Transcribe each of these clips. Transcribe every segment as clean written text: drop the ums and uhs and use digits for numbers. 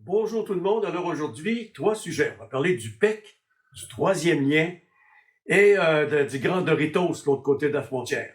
Bonjour tout le monde. Alors aujourd'hui, trois sujets. On va parler du PEC, du troisième lien et du grand Doritos de l'autre côté de la frontière.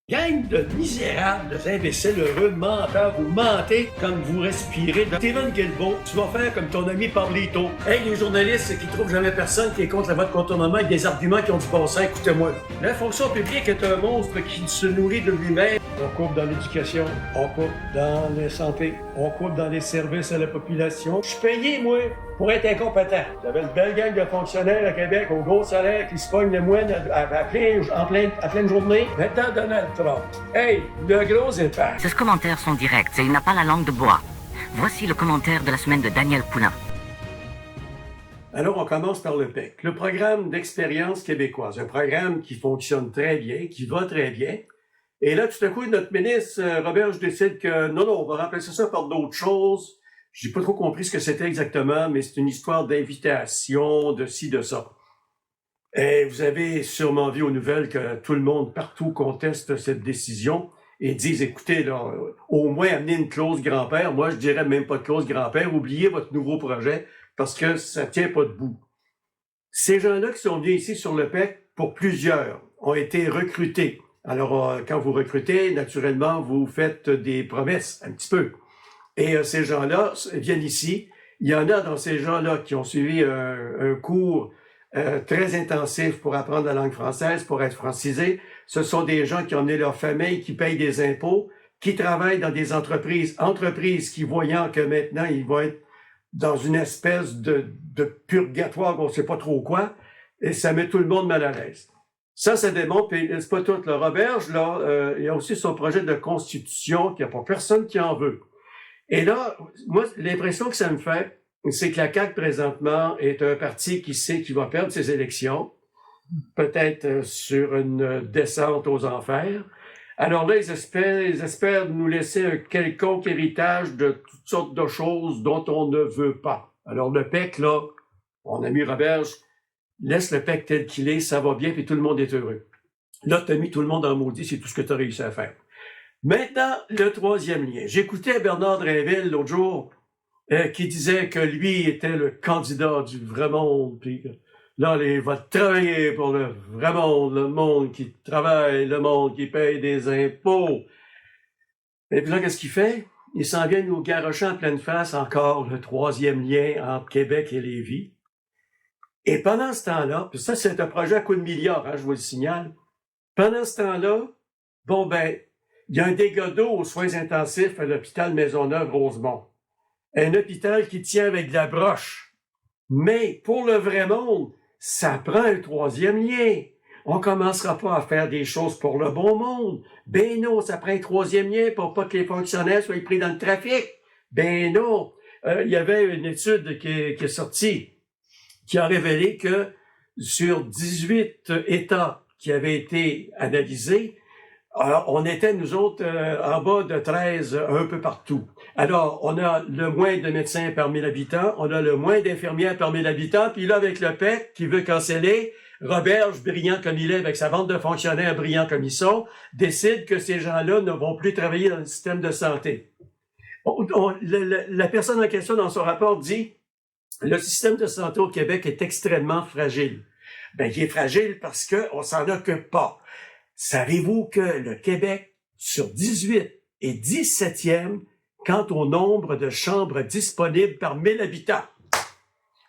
Gang de misérables, d'imbéciles heureux, menteurs, vous mentez comme vous respirez. Steven Guilbeault, tu vas faire comme ton ami Pablito. Hey, les journalistes qui trouvent jamais personne qui est contre la vote contournement avec des arguments qui ont du bon sens, écoutez-moi. La fonction publique est un monstre qui se nourrit de lui-même. On coupe dans l'éducation, on coupe dans la santé, on coupe dans les services à la population. Je suis payé, moi, pour être incompétent. J'avais une belle gang de fonctionnaires à Québec au gros salaire qui se pognent le moine à pleine journée. Maintenant, Donald Trump. Hey, le gros épais. Ces commentaires sont directs et il n'a pas la langue de bois. Voici le commentaire de la semaine de Daniel Poulain. Alors, on commence par le PEC, le programme d'expérience québécoise. Un programme qui fonctionne très bien, qui va très bien. Et là, tout à coup, notre ministre, Roberge, décide que non, on va remplacer ça par d'autres choses. J'ai pas trop compris ce que c'était exactement, mais c'est une histoire d'invitation, de ci, de ça. Et vous avez sûrement vu aux nouvelles que tout le monde partout conteste cette décision et disent, écoutez, là, au moins amenez une clause grand-père. Moi, je dirais même pas de clause grand-père. Oubliez votre nouveau projet parce que ça tient pas debout. Ces gens-là qui sont venus ici sur le PEC, pour plusieurs, ont été recrutés. Alors, quand vous recrutez, naturellement, vous faites des promesses, un petit peu. Et ces gens-là viennent ici. Il y en a dans ces gens-là qui ont suivi un cours très intensif pour apprendre la langue française, pour être francisés. Ce sont des gens qui ont emmené leur famille, qui payent des impôts, qui travaillent dans des entreprises qui, voyant que maintenant, ils vont être dans une espèce de purgatoire, on ne sait pas trop quoi, et ça met tout le monde mal à l'aise. Ça démontre, puis c'est pas tout. Le Roberge, là, il y a aussi son projet de constitution, qu'il n'y a pas personne qui en veut. Et là, moi, l'impression que ça me fait, c'est que la CAQ, présentement, est un parti qui sait qu'il va perdre ses élections, peut-être sur une descente aux enfers. Alors là, ils espèrent nous laisser un quelconque héritage de toutes sortes de choses dont on ne veut pas. Alors le PEC, là, mon ami Roberge, laisse le PEC tel qu'il est, ça va bien, puis tout le monde est heureux. Là, tu as mis tout le monde en maudit, c'est tout ce que tu as réussi à faire. Maintenant, le troisième lien. J'écoutais Bernard Drinville l'autre jour qui disait que lui était le candidat du vrai monde, puis là, il va travailler pour le vrai monde, le monde qui travaille, le monde qui paye des impôts. Et puis là, qu'est-ce qu'il fait? Il s'en vient nous garrocher en pleine face encore le troisième lien entre Québec et Lévis. Et pendant ce temps-là, puis ça, c'est un projet à coup de milliards, je vous le signale. Pendant ce temps-là, il y a un dégât d'eau aux soins intensifs à l'hôpital Maisonneuve-Rosemont. Un hôpital qui tient avec de la broche. Mais pour le vrai monde, ça prend un troisième lien. On commencera pas à faire des choses pour le bon monde. Ben non, ça prend un troisième lien pour pas que les fonctionnaires soient pris dans le trafic. Ben non. Il y avait une étude qui est sortie qui a révélé que sur 18 États qui avaient été analysés, on était, nous autres, en bas de 13 un peu partout. Alors, on a le moins de médecins par 1000 habitants, on a le moins d'infirmières par 1000 habitants, puis là, avec le PEC qui veut canceller, Roberge, brillant comme il est, avec sa bande de fonctionnaires brillants comme ils sont, décide que ces gens-là ne vont plus travailler dans le système de santé. La personne en question, dans son rapport, dit « Le système de santé au Québec est extrêmement fragile. » Ben, il est fragile parce qu'on s'en occupe pas. Savez-vous que le Québec, sur 18, est 17e quant au nombre de chambres disponibles par 1000 habitants?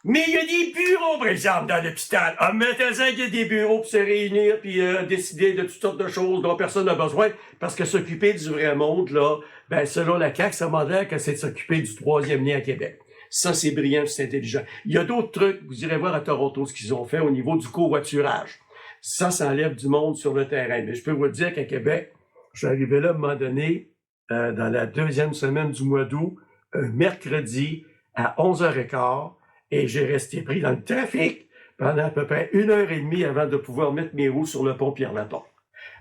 Mais il y a des bureaux, par exemple, dans l'hôpital. Mettez-en qu'il y a des bureaux pour se réunir puis décider de toutes sortes de choses dont personne n'a besoin, parce que s'occuper du vrai monde, là, ben selon la CAQ, ça m'en que c'est de s'occuper du troisième lien à Québec. Ça, c'est brillant, c'est intelligent. Il y a d'autres trucs, vous irez voir à Toronto ce qu'ils ont fait au niveau du covoiturage. Ça enlève du monde sur le terrain. Mais je peux vous dire qu'à Québec, je suis arrivé là à un moment donné, dans la deuxième semaine du mois d'août, un mercredi à 11h15, et j'ai resté pris dans le trafic pendant à peu près 1h30 avant de pouvoir mettre mes roues sur le pont Pierre-Laporte.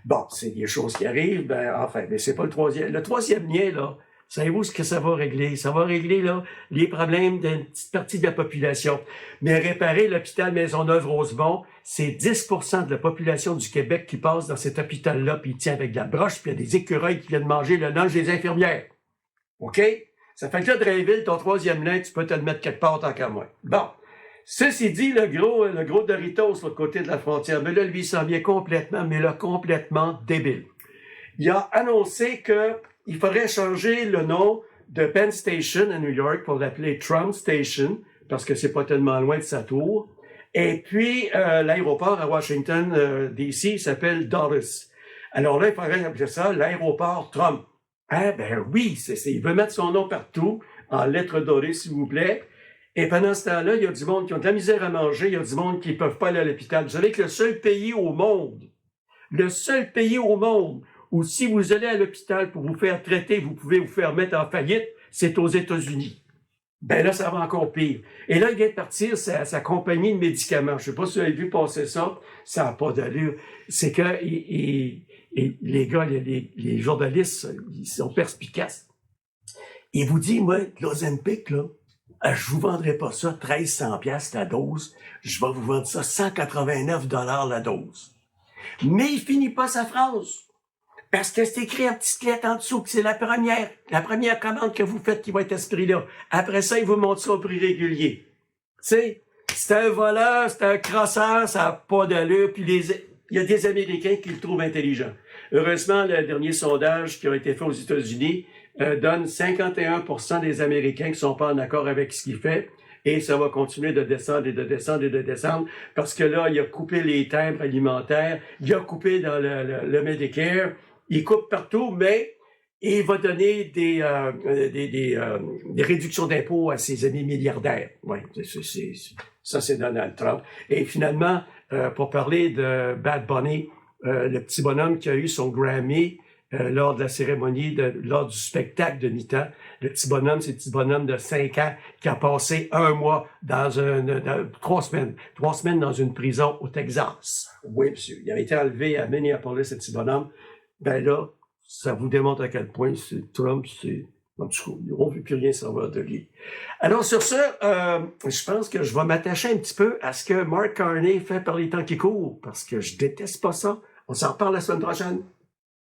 Bon, c'est des choses qui arrivent, mais c'est pas le troisième. Le troisième lien, là, savez-vous ce que ça va régler? Ça va régler, là, les problèmes d'une petite partie de la population. Mais réparer l'hôpital Maisonneuve-Rosemont, c'est 10% de la population du Québec qui passe dans cet hôpital-là, puis il tient avec de la broche, puis il y a des écureuils qui viennent manger le lunch des infirmières. OK? Ça fait que là, Drainville, ton troisième lien, tu peux te le mettre quelque part tant qu'à moi. Bon. Ceci dit, le gros Doritos, sur le côté de la frontière, mais là, lui, il s'en vient complètement, mais là, complètement débile. Il a annoncé qu'il faudrait changer le nom de Penn Station à New York pour l'appeler Trump Station, parce que c'est pas tellement loin de sa tour. Et puis, l'aéroport à Washington, D.C. s'appelle Dulles. Alors là, il faudrait appeler ça l'aéroport Trump. Ah, ben oui, il veut mettre son nom partout, en lettres dorées, s'il vous plaît. Et pendant ce temps-là, il y a du monde qui ont de la misère à manger, il y a du monde qui ne peuvent pas aller à l'hôpital. Vous savez que le seul pays au monde où si vous allez à l'hôpital pour vous faire traiter, vous pouvez vous faire mettre en faillite, c'est aux États-Unis. Ben là, ça va encore pire. Et là, il vient de partir sa compagnie de médicaments. Je ne sais pas si vous avez vu passer ça, ça n'a pas d'allure. C'est que les gars, les journalistes, ils sont perspicaces. Il vous dit, moi, l'Ozempic, là, je vous vendrai pas ça 1300 piastres la dose. Je vais vous vendre ça 189 $ la dose. Mais il finit pas sa phrase. Parce que c'est écrit en petite lettre en dessous que c'est la première commande que vous faites qui va être à ce prix-là. Après ça, il vous montre ça au prix régulier. Tu sais, c'est un voleur, c'est un crosseur, ça n'a pas d'allure. Puis il y a des Américains qui le trouvent intelligent. Heureusement, le dernier sondage qui a été fait aux États-Unis donne 51% des Américains qui sont pas en accord avec ce qu'il fait. Et ça va continuer de descendre et de descendre et de descendre parce que là, il a coupé les timbres alimentaires, il a coupé dans le Medicare, il coupe partout, mais il va donner des réductions d'impôts à ses amis milliardaires. Oui, ça, c'est Donald Trump. Et finalement, pour parler de Bad Bunny, le petit bonhomme qui a eu son Grammy lors de la cérémonie, lors du spectacle de mi-temps. Le petit bonhomme, c'est le petit bonhomme de 5 ans qui a passé 1 mois dans 3 semaines dans une prison au Texas. Oui, monsieur. Il a été enlevé à Minneapolis, ce petit bonhomme. Ben là, ça vous démontre à quel point Trump, en tout cas, ils n'auront vu plus rien savoir de lui. Alors, sur ce, je pense que je vais m'attacher un petit peu à ce que Mark Carney fait par les temps qui courent, parce que je déteste pas ça. On s'en reparle la semaine prochaine.